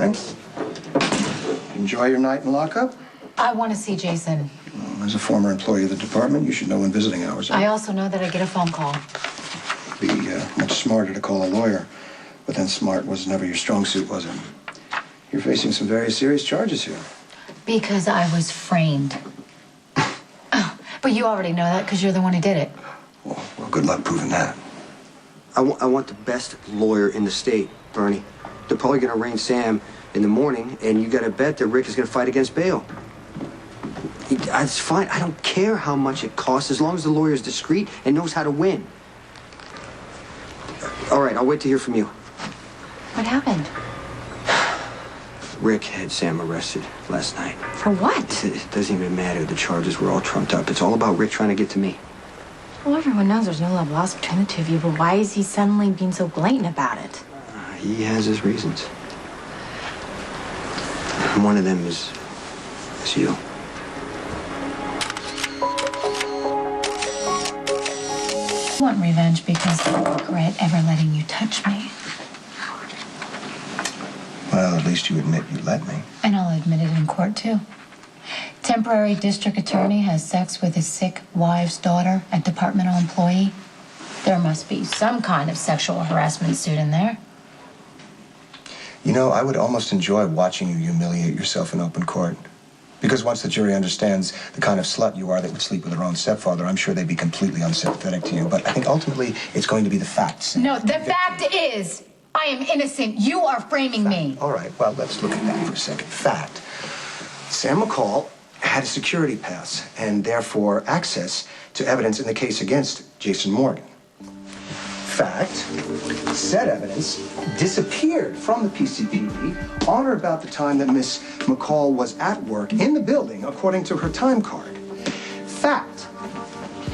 morning. Enjoy your night in lockup? I want to see Jason. Well, as a former employee of the department, you should know when visiting hours are. I also know that I get a phone call. It'd be much smarter to call a lawyer. But then smart was never your strong suit, was it? You're facing some very serious charges here. Because I was framed. Oh, but you already know that because you're the one who did it. Well, good luck proving that. I want the best lawyer in the state, Bernie. They're probably going to arraign Sam in the morning, and you got to bet that Rick is going to fight against bail. It's fine. I don't care how much it costs as long as the lawyer is discreet and knows how to win. All right, I'll wait to hear from you. What happened? Rick had Sam arrested last night. For what? It doesn't even matter. The charges were all trumped up. It's all about Rick trying to get to me. Well, everyone knows there's no love lost between the two of you, but why is he suddenly being so blatant about it? He has his reasons. One of them is you. I want revenge because I regret ever letting you touch me. Well, at least you admit you let me. And I'll admit it in court, too. Temporary district attorney has sex with his sick wife's daughter, a departmental employee. There must be some kind of sexual harassment suit in there. You know, I would almost enjoy watching you humiliate yourself in open court. Because once the jury understands the kind of slut you are that would sleep with her own stepfather, I'm sure they'd be completely unsympathetic to you. But I think ultimately it's going to be the facts. No, the fact is, I am innocent. You are framing me. All right, well, let's look at that for a second. Fact. Sam McCall had a security pass and therefore access to evidence in the case against Jason Morgan. Fact, said evidence disappeared from the PCPD on or about the time that Miss McCall was at work in the building, according to her time card. Fact,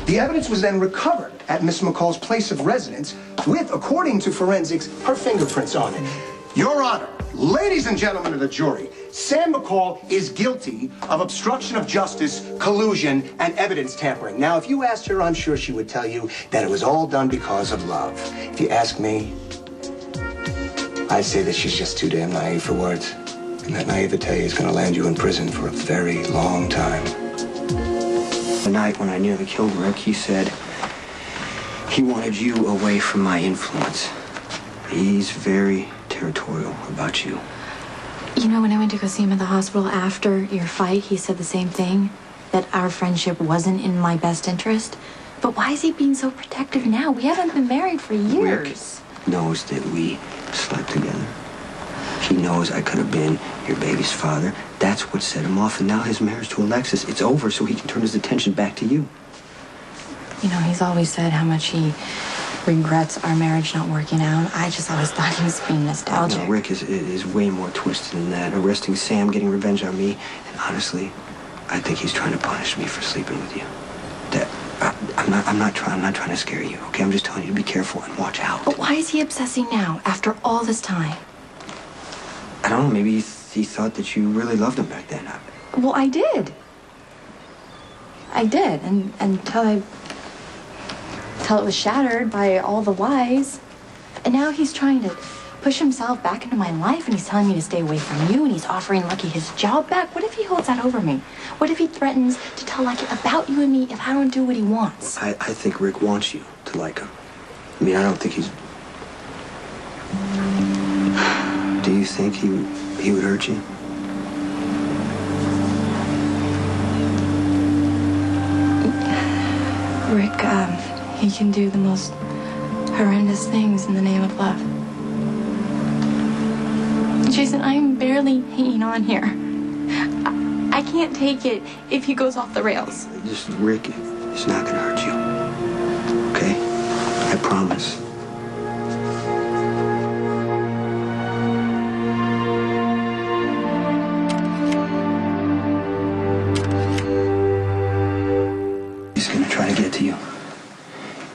the evidence was then recovered at Miss McCall's place of residence with, according to forensics, her fingerprints on it. Your Honor, ladies and gentlemen of the jury, Sam McCall is guilty of obstruction of justice, collusion, and evidence tampering. Now, if you asked her, I'm sure she would tell you that it was all done because of love. If you ask me, I'd say that she's just too damn naive for words. And that naivete is going to land you in prison for a very long time. The night when I nearly killed Rick, he said he wanted you away from my influence. He's very territorial about you. You know, when I went to go see him at the hospital after your fight, he said the same thing, that our friendship wasn't in my best interest. But why is he being so protective now? We haven't been married for years. Rick knows that we slept together. He knows I could have been your baby's father. That's what set him off. And now his marriage to Alexis, it's over so he can turn his attention back to you. You know, he's always said how much he regrets our marriage not working out. I just always thought he was being nostalgic. No, Rick is way more twisted than that. Arresting Sam, getting revenge on me, and honestly, I think he's trying to punish me for sleeping with you. I'm not trying to scare you, okay? I'm just telling you to be careful and watch out. But why is he obsessing now, after all this time? I don't know, maybe he thought that you really loved him back then. Well, I did. I did, and until it was shattered by all the lies. And now he's trying to push himself back into my life, and he's telling me to stay away from you, and he's offering Lucky his job back. What if he holds that over me? What if he threatens to tell Lucky about you and me if I don't do what he wants? I think Rick wants you to like him. I mean, I don't think he's... Do you think he would hurt you? Rick, he can do the most horrendous things in the name of love. Jason, I'm barely hanging on here. I can't take it if he goes off the rails. Just Rick is not going to hurt you. Okay? I promise. He's going to try to get to you.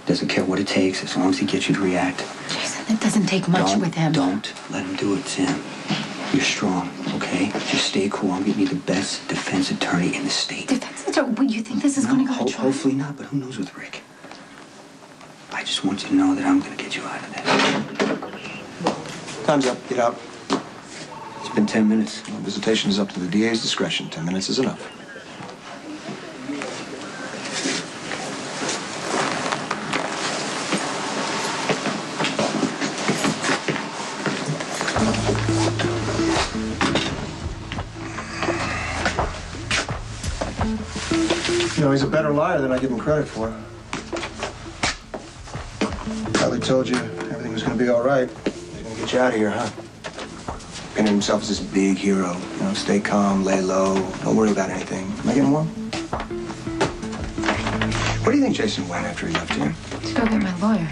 Doesn't care what it takes as long as he gets you to react. Jason, it doesn't take much with him. Don't let him do it, Sam. You're strong, okay? Just stay cool. I'm getting you the best defense attorney in the state. Defense attorney? What, you think this is going to go to trial? Hopefully not, but who knows with Rick? I just want you to know that I'm going to get you out of there. Time's up. Get out. It's been 10 minutes. Well, visitation is up to the DA's discretion. 10 minutes is enough. You know, he's a better liar than I give him credit for. Probably told you everything was going to be all right. He's going to get you out of here, huh? Painted himself as this big hero. You know, stay calm, lay low, don't worry about anything. Am I getting warm? Where do you think Jason went after he left here? To go get my lawyer.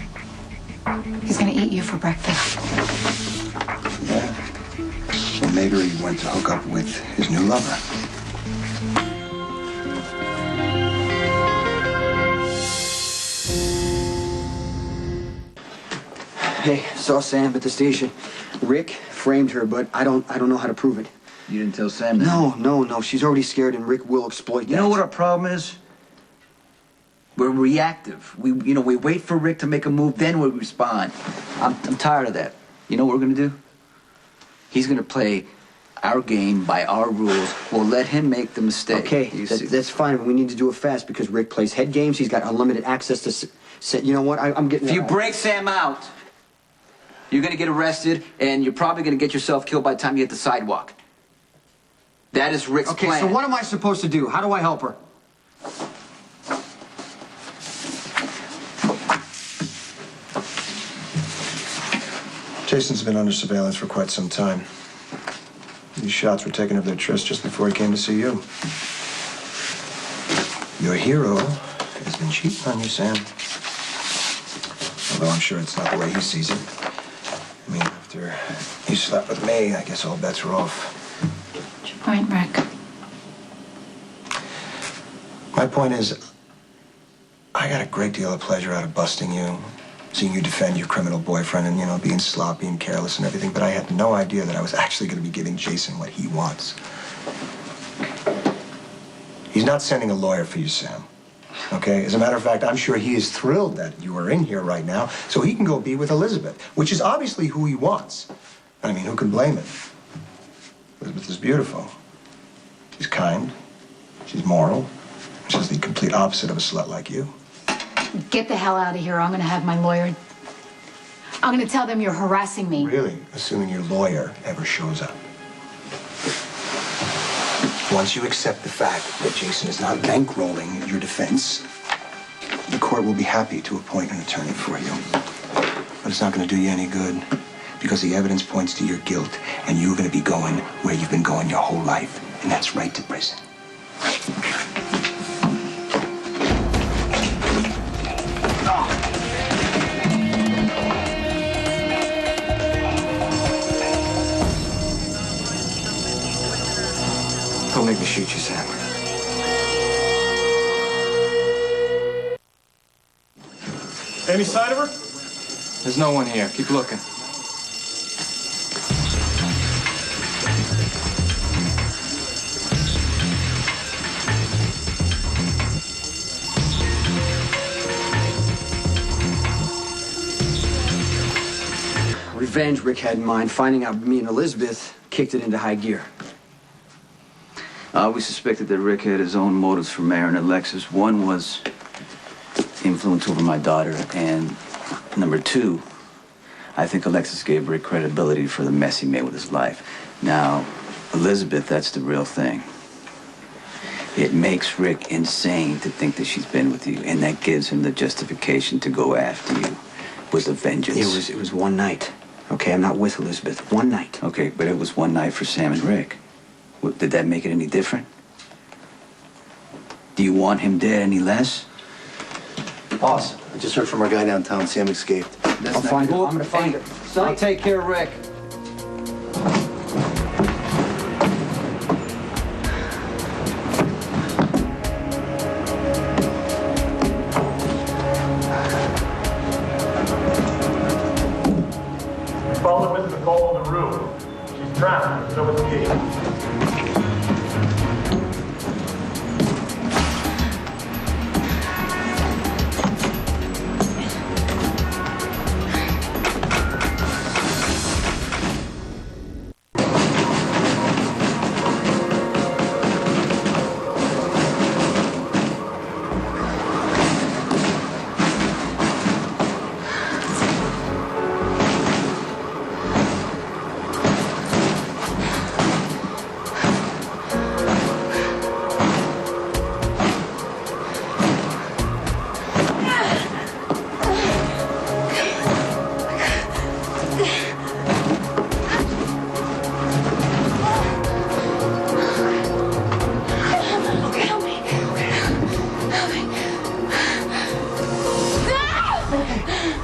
He's gonna eat you for breakfast. Yeah. Well, maybe he went to hook up with his new lover. Hey, saw Sam at the station. Rick framed her, but I don't know how to prove it. You didn't tell Sam that? No. She's already scared, and Rick will exploit that. You know what our problem is? We're reactive. We wait for Rick to make a move, then we respond. I'm tired of that. You know what we're gonna do? He's gonna play our game by our rules. We'll let him make the mistake. Okay, that's fine, but we need to do it fast because Rick plays head games. He's got unlimited access to set. You know what? I'm getting. If you break Sam out, you're gonna get arrested, and you're probably gonna get yourself killed by the time you hit the sidewalk. That is Rick's plan. Okay, so what am I supposed to do? How do I help her? Jason's been under surveillance for quite some time. These shots were taken of their tryst just before he came to see you. Your hero has been cheating on you, Sam. Although I'm sure it's not the way he sees it. I mean, after you slept with me, I guess all bets are off. What's your point, Rick? My point is, I got a great deal of pleasure out of busting you, seeing you defend your criminal boyfriend and, you know, being sloppy and careless and everything, but I had no idea that I was actually going to be giving Jason what he wants. He's not sending a lawyer for you, Sam. Okay? As a matter of fact, I'm sure he is thrilled that you are in here right now so he can go be with Elizabeth, which is obviously who he wants. I mean, who can blame him? Elizabeth is beautiful. She's kind. She's moral. She's the complete opposite of a slut like you. Get the hell out of here. I'm gonna have my lawyer. I'm gonna tell them you're harassing me. Really? Assuming your lawyer ever shows up. Once you accept the fact that Jason is not bankrolling your defense, the court will be happy to appoint an attorney for you. But it's not going to do you any good because the evidence points to your guilt and you're going to be going where you've been going your whole life, and that's right to prison. Don't make me shoot you, Sam. Any sign of her? There's no one here. Keep looking. Revenge Rick had in mind. Finding out me and Elizabeth kicked it into high gear. We suspected that Rick had his own motives for marrying Alexis. One was influence over my daughter, and number two, I think Alexis gave Rick credibility for the mess he made with his life. Now, Elizabeth, that's the real thing. It makes Rick insane to think that she's been with you, and that gives him the justification to go after you with a vengeance. It was one night. Okay, I'm not with Elizabeth. One night. Okay, but it was one night for Sam and Rick. Did that make it any different? Do you want him dead any less? Boss, I just heard from our guy downtown. Sam escaped. I'll find her. I'm gonna find her. I'll take care of Rick. Follow Miss Nicole in the room. She's drowned. So is he.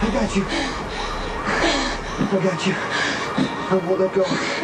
I got you. I got you. I won't let go.